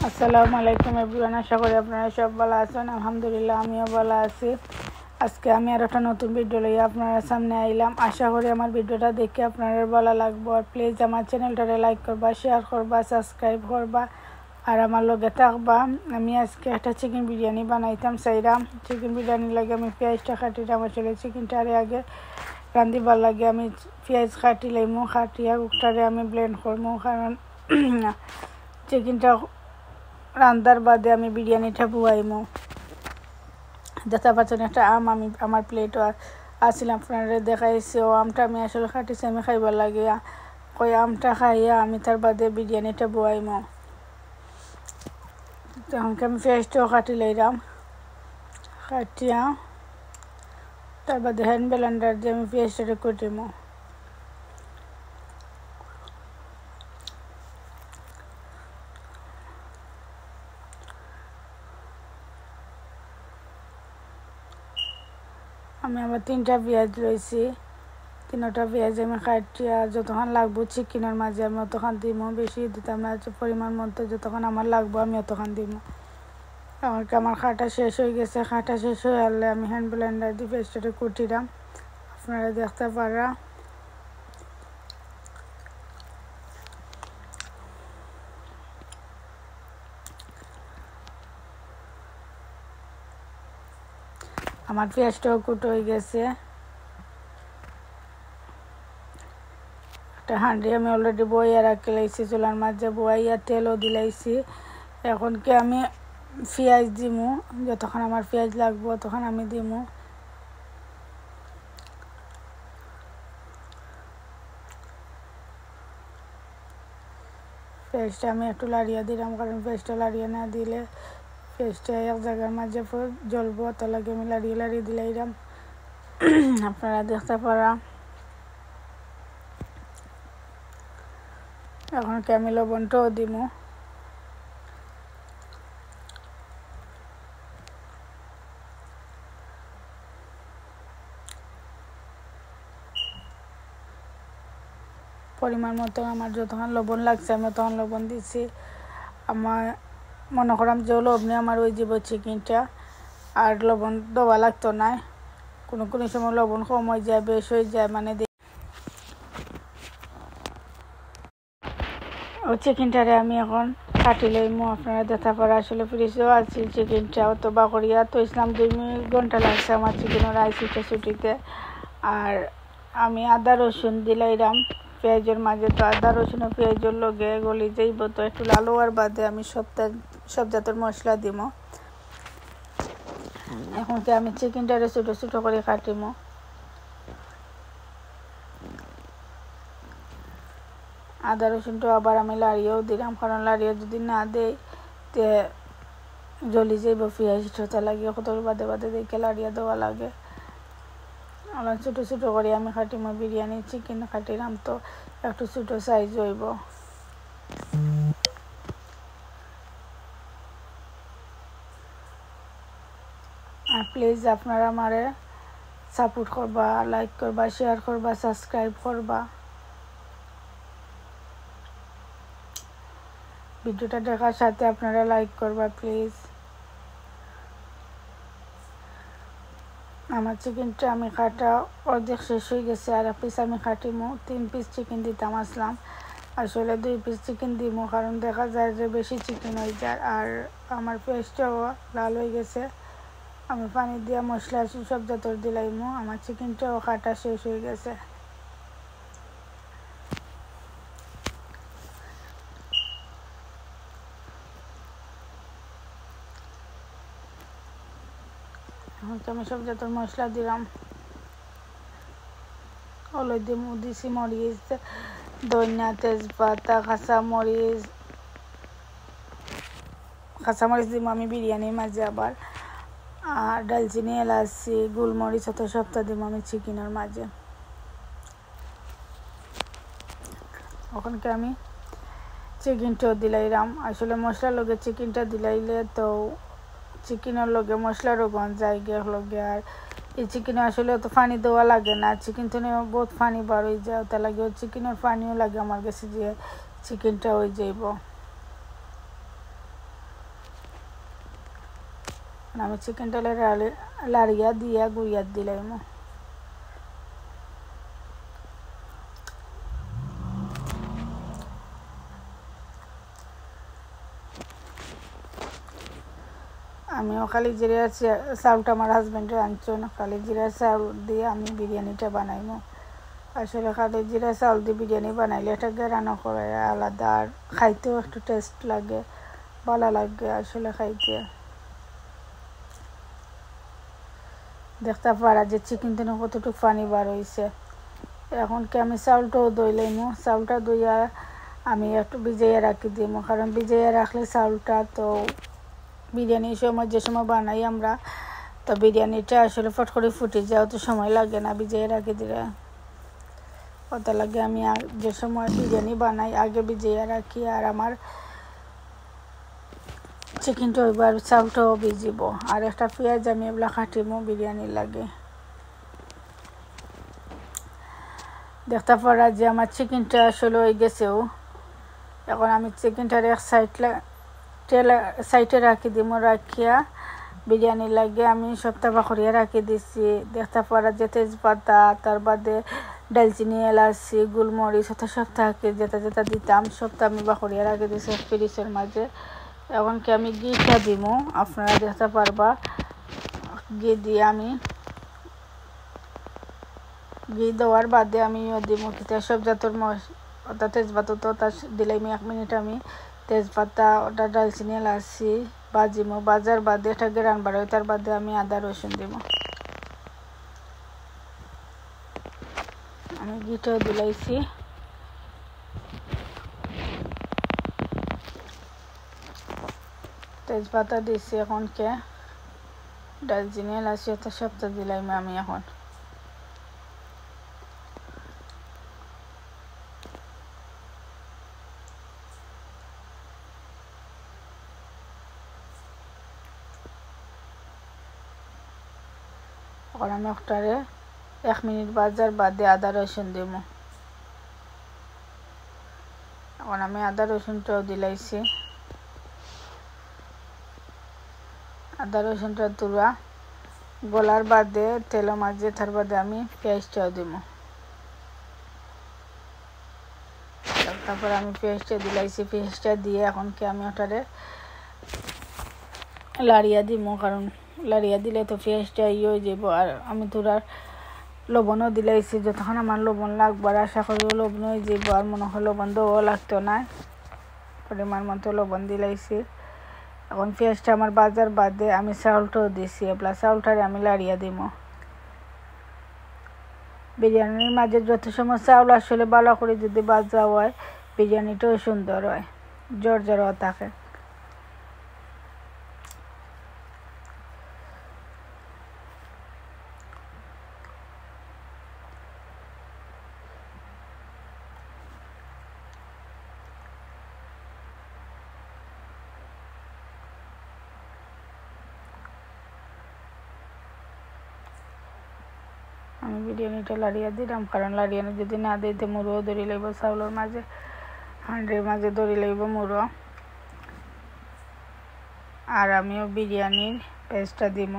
আসসালামু আলাইকুম এভরিওয়ান, আশা করি আপনারা সব ভালো আছেন। আলহামদুলিল্লাহ আমিও ভালো আছি। আজকে আমি আর একটা নতুন ভিডিও লইয়া আপনার সামনে আইলাম। আশা করি আমার ভিডিওটা দেখে আপনাদের ভালো লাগবে। আর প্লিজ আমার চ্যানেলটারে লাইক করবা, শেয়ার করবা, সাবস্ক্রাইব করবা আর আমার লগে থাকবা। আমি আজকে একটা চিকেন বিরিয়ানি বানাইতাম চাইলাম। চিকেন বিরিয়ানির লাগে আমি পেঁয়াজটা কাটিলাম। আসলে চিকেনটারে আগে রাঁধিবার লাগে আমি পেঁয়াজ কাটি লাইমু, কাটিয়া উঠটারে আমি ব্লেন্ড করবো, কারণ চিকেনটা রান্দার বাদে আমি বিরিয়ানিটা বুয়াইমু। দেখতে পাচ্ছেন একটা আম আমি আমার প্লেটও আসলে আপনারা দেখাইছি। ও আমটা আমি আসলে কাটিছি আমি খাইবার লাগিয়া, কই আমটা খাইয়া আমি তার বাদে বিরিয়ানিটা বুয়াইমু। তখনকে আমি পেঁয়াজটাও কাটি লইলাম, কাটিয়া তার বাদে হ্যান্ড ব্লেন্ডার দিয়ে আমি পেঁয়াজটাকে কুটিমু। আমি আবার 3টা পেঁয়াজ লইছি, 3টা পেঁয়াজ আমি কাটিয়া যতক্ষণ লাগবো চিকেনের মাঝে আমি অতক্ষণ দিব, বেশি দিতাম না, পরিমাণ মতো যতক্ষণ আমার লাগবো আমি অতক্ষণ দিব। এমনকি আমার খাটা শেষ হয়ে গেছে, খাটা শেষ হয়ে গেলে আমি হ্যান্ড ব্লেন্ডার দিয়ে পেস্টটা কুটিলাম, আপনারা দেখতে পারা। আমার পেঁয়াজটাও কুট হয়ে গেছে। একটা হাঁড়ি আমি অলরেডি বইয়া রাখি লাইছি, চুলার মাঝে বইয়া তেলও দিলাইছি। এখন কি আমি পেঁয়াজ দিমু, যতক্ষণ আমার পেঁয়াজ লাগবো তখন আমি দিমু। পেঁয়াজটা আমি একটু লাড়িয়ে দিলাম, কারণ পেঁয়াজটা লাড়িয়ে না দিলে পেঁয়াজটা এক জায়গার মাঝে জ্বলবো, তো লাগে আমি লাড়িয়ে লাড়িয়ে দিলাইলাম, আপনারা দেখতে পারা। এখন কি আমি লবণটাও দিমু। পরিমাণ মতো আমার যতক্ষণ লবণ লাগছে আমি তখন লবণ দিচ্ছি। আমার মনে করাম যে লবণে আমার ওই যাব চিকেনটা, আর লবণ দেওয়া লাগতো না। কোনো কোনো সময় লবণ কম হয়ে যায়, বেশ হয়ে যায়, মানে ও চিকেনটারে আমি এখন কাটি লইমু। আপনারা দেখা পারা আসলে ফ্রিজেও আছে চিকেনটা, তো বাকরিয়া তো ইসলাম 2 ঘন্টা লাগছে আমার চিকেনের আইসিটা ছুটিতে। আর আমি আদা রসুন দিলাইলাম পেঁয়াজের মাঝে, তো আদা রসুন ও পেঁয়াজের লগে গলি যাইব, তো একটু লাল হওয়ার বাদে আমি সব জাতের মশলা দিব। এখন কি আমি চিকেনটারে ছোটো ছোটো করে কাটিমু। আদা রসুনটা আবার আমি লাড়িয়েও দিলাম, কারণ লাড়িয়ে যদি না দেই তে জ্বলি যাইব পেঁয়াজটা, লাগিয়ে কত বাদে বাদে দেখে লাড়িয়ে দেওয়া লাগে। আবার ছোটো ছোটো করে আমি কাটিমু। বিরিয়ানি চিকেন কাটিলাম তো একটু ছোটো সাইজ হইব। আর প্লিজ আপনারা আমারে সাপোর্ট করবা, লাইক করবা, শেয়ার করবা, সাবস্ক্রাইব করবা। ভিডিওটা দেখার সাথে আপনারা লাইক করবা প্লিজ। আমার চিকেনটা আমি কাটা অর্ধেক শেষ হয়ে গেছে, আর 1 পিস আমি কাটিমু। 3 পিস চিকেন দিতাম আসলাম, আসলে 2 পিস চিকেন দিমু, কারণ দেখা যায় যে বেশি চিকেন হয়ে যায়। আর আমার পেঁয়াজটাও লাল হয়ে গেছে, আমি পানি দিয়া মশলা সব জাতর দিলাইমু। আমার চিকেনটাও কাটা শেষ হয়ে গেছে। এখন তো আমি সব জাতর মশলা দিলাম, হলুদ দিছি, মরিচ, ধনিয়া, তেজপাতা, কাঁচামরিচ দিব আমি বিরিয়ানির মাঝে আবার, আর ডালচিনি, এলাচি, গোলমরিচ অত সবটা দিব আমি চিকেনের মাঝে। ওখানকে আমি চিকেনটাও দিলাইলাম। আসলে মশলার লগে চিকেনটা দিলাইলে তো চিকেনের লগে মশলারও গন্ধ যায় গিয়ে লগে। আর এই চিকেনে আসলে তো পানি দেওয়া লাগে না, চিকেন তো বহুত পানি বার হয়ে যায়, তা লাগে চিকেনের পানিও লাগে আমার কাছে, যে চিকেনটা হয়ে যাইব। আমি চিকেনটা লাড়িয়া দিয়া গুইয়া দিলাম। আমিও খালি জিরার চাউলটা আমার হাজব্যান্ডের আনছো না, খালি জিরার চাউল দিয়ে আমি বিরিয়ানিটা বানাইমো। আসলে খালি জিরা চাউল দিয়ে বিরিয়ানি বানাইলে এটা গেরানো করে আলাদা, আর খাইতেও একটু টেস্ট লাগে, ভালো লাগে আসলে খাইতে। দেখতে পারা যে চিকেন তেন কতটুকু পানি বার হয়েছে। এখন কি আমি চাউলটাও দইলাইমো, চাউলটা দইয়া আমি একটু ভিজাইয়া রাখি দিব, কারণ ভিজাইয়া রাখলে চাউলটা তো বিরিয়ানির সময় যে সময় বানাই আমরা, তো বিরিয়ানিটা আসলে ফট করে ফুটে যাওয়া তো সময় লাগে না ভিজাইয়া রাখি দিলে। কত লাগে আমি যে সময় বিরিয়ানি বানাই আগে ভিজাইয়া রাখি, আর আমার চিকেনটা এবার চাউলটাও ভিজিব, আর একটা পেঁয়াজ আমি এগুলা কাটিমো বিরিয়ানির লাগে। দেখতে পারা যে আমার চিকেনটা আসলে হয়ে গেছেও। এখন আমি চিকেনটার এক সাইডে রাখি দিব, রাখিয়া বিরিয়ানি লাগে আমি সপ্তাহ বাকরিয়া রাখি দিছি। দেখতে পারা যে তেজপাতা, তার বাদে ডালচিনি, এলাচি, গোলমরিচ অত সপ্তাহকে যেটা যেটা দিতাম সপ্তাহ আমি বাকরিয়া রাখি দিছি ফ্রিজের মাঝে। এখন কি আমি ঘিটা দিব, আপনারা দেখতে পারবা ঘি দিয়ে আমি ঘি দেওয়ার বাদে আমি দিব কিতা সব জাতর ওটা তেজপাতা তো ওটা দিলাম 1 মিনিট আমি তেজপাতা ওটা ডালচিনি এলাচি বাজিমো, বাজার বাদে এটা গেরান বাড়াই, তার বাদে আমি আদা রসুন দিব। আমি ঘিটাও দিলাইছি, তেজপাতা দিছি, এখন কে ডালচিনি এলাচি ওটা সবটা দিলাম আমি। এখন আমি একটারে 1 মিনিট বাজার বাদে আদা রসুন দিব। এখন আমি আদা রসুনটাও দিলাইছি, আদা রসুনটা তুলা গলার বাদে তেল মাঝে, তার বাদে আমি পেঁয়াজটাও দিব। তারপর আমি পেঁয়াজটা দিলাইছি, পেঁয়াজটা দিয়ে এখন কি আমি ওটারে লাড়িয়া দিব, কারণ লাড়িয়া দিলে তো পেঁয়াজটা হয়ে যাব। আর আমি তোরার লবণও দিলাইছি, যতক্ষণ আমার লবণ লাগবো, আর আশা করিও লবণ হয়ে যাব, আর মনে হয় লবণ দেওয়াও লাগতো না, পরিমাণ মতো লবণ দিলাইছি। এখন পেঁয়াজটা আমার বাজার বাদে আমি চাউলটাও দিছি, এবার চাউলটারে আমি লাড়িয়া দিব। বিরিয়ানির মাঝে যত সময় চাউল আসলে ভালো করে যদি বাজা হয় বিরিয়ানিটাও সুন্দর হয়, জর্জরও থাকে। আমি বিরিয়ানিটা লাড়িয়া দিলাম, কারণ লাড়িয়ানো যদি না দিতে মুড়োও ধরি লাগব, চাউলের মাঝে হাঁড়ির মাঝে ধরি লাগব মুড়ো। আর আমিও বিরিয়ানির পেস্টটা দিব,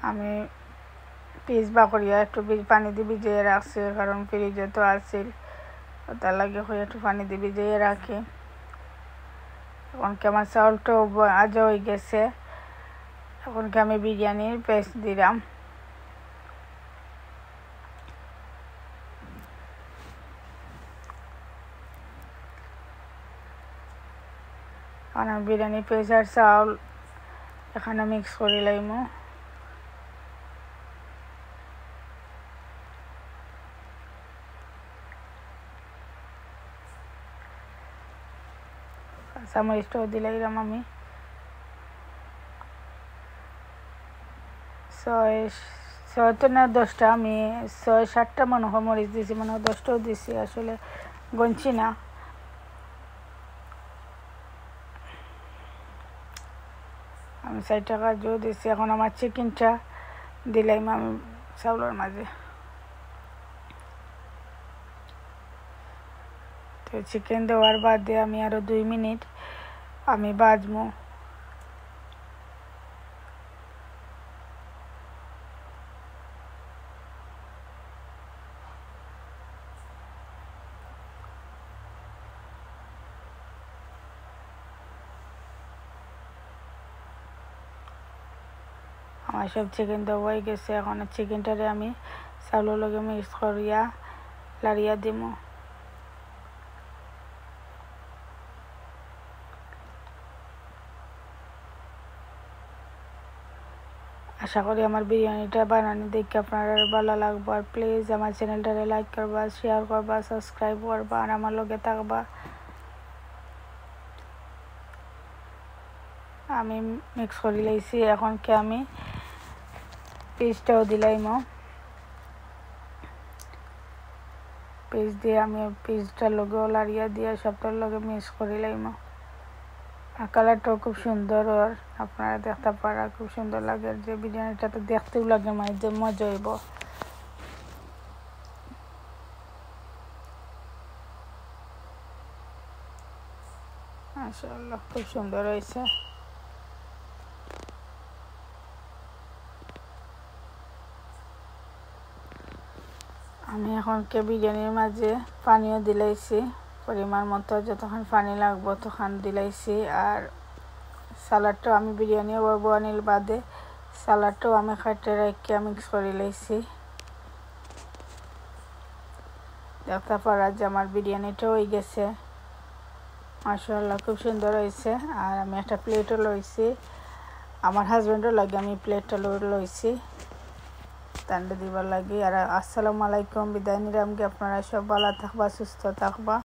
আমি পিস বাকরিয়া একটু পানি দিয়ে ভিজিয়ে রাখছি, কারণ ফ্রিজে তো আসছিল, তার লাগে একটু পানি দিয়ে ভিজিয়ে রাখি। এখন কি আমার চাউলটাও আজা হয়ে গেছে, এখন কি আমি বিরিয়ানির পেস্ট দিলাম। এখন আমি বিরিয়ানির পেস্ট আর চাউল এখানে মিক্স করে লাইম। কাঁচামরিচটাও দিলাম আমি, 6 তো না 10টা, আমি 6-7টা মনে হয় মরিচ দিছি, মনে হয় 10টাও দিছি, আসলে গনছি না। আমি 60 টাকা জো দিছি। এখন আমার চিকেনটা দিলাম আমি চাউলের মাঝে, তো চিকেন দেওয়ার বাদে আমি আরও 2 মিনিট আমি ভাজবো। আমার সব চিকেন দেওয়া হয়ে গেছে, এখন চিকেনটারে আমি চাউলের লগে মিক্স করিয়া লাড়িয়া দিব। আশা করি আমার বিরিয়ানিটা বানানি দেখে আপনার ভালো লাগবে। আর প্লিজ আমার চ্যানেলটারে লাইক করবা, শেয়ার করবা, সাবস্ক্রাইব করবা আর আমার লগে থাকবা। আমি মিক্স করে লাইছি, এখন কি আমি পেস্টটাও দিলাইম। পেস্ট দিয়ে আমি পেস্টটার লগেও লাড়িয়া দিয়ে সবটার লগে মিক্স করে লাইম। আর কালারটাও খুব সুন্দর, আর আপনারা দেখতে পারা খুব সুন্দর লাগে। যে বিরিয়ানিটা তো দেখতেও লাগে যে মজা হইব। মাশাআল্লাহ খুব সুন্দর হয়েছে। আমি এখন বিরিয়ানির মাঝে পানিও দিলাইছি পরিমাণ মতো, যতক্ষণ পানি লাগবে তখন দিলাইছি। আর সালাডটাও আমি বিরিয়ানি বানিয়ে বাদে সালাডটাও আমি কাটে রেখে মিক্স করে লাইছি। দেখতে পারা যে আমার বিরিয়ানিটা হয়ে গেছে। মাশাআল্লাহ খুব সুন্দর হয়েছে। আর আমি একটা প্লেটও লইছি, আমার হাজব্যান্ডও লাগে আমি প্লেটটা লইছি তান্ডে দিবার লাগে। আর আসসালামু আলাইকুম, বিদায় নিলাম। আপনারা সব ভালো থাকবা, সুস্থ থাকবা।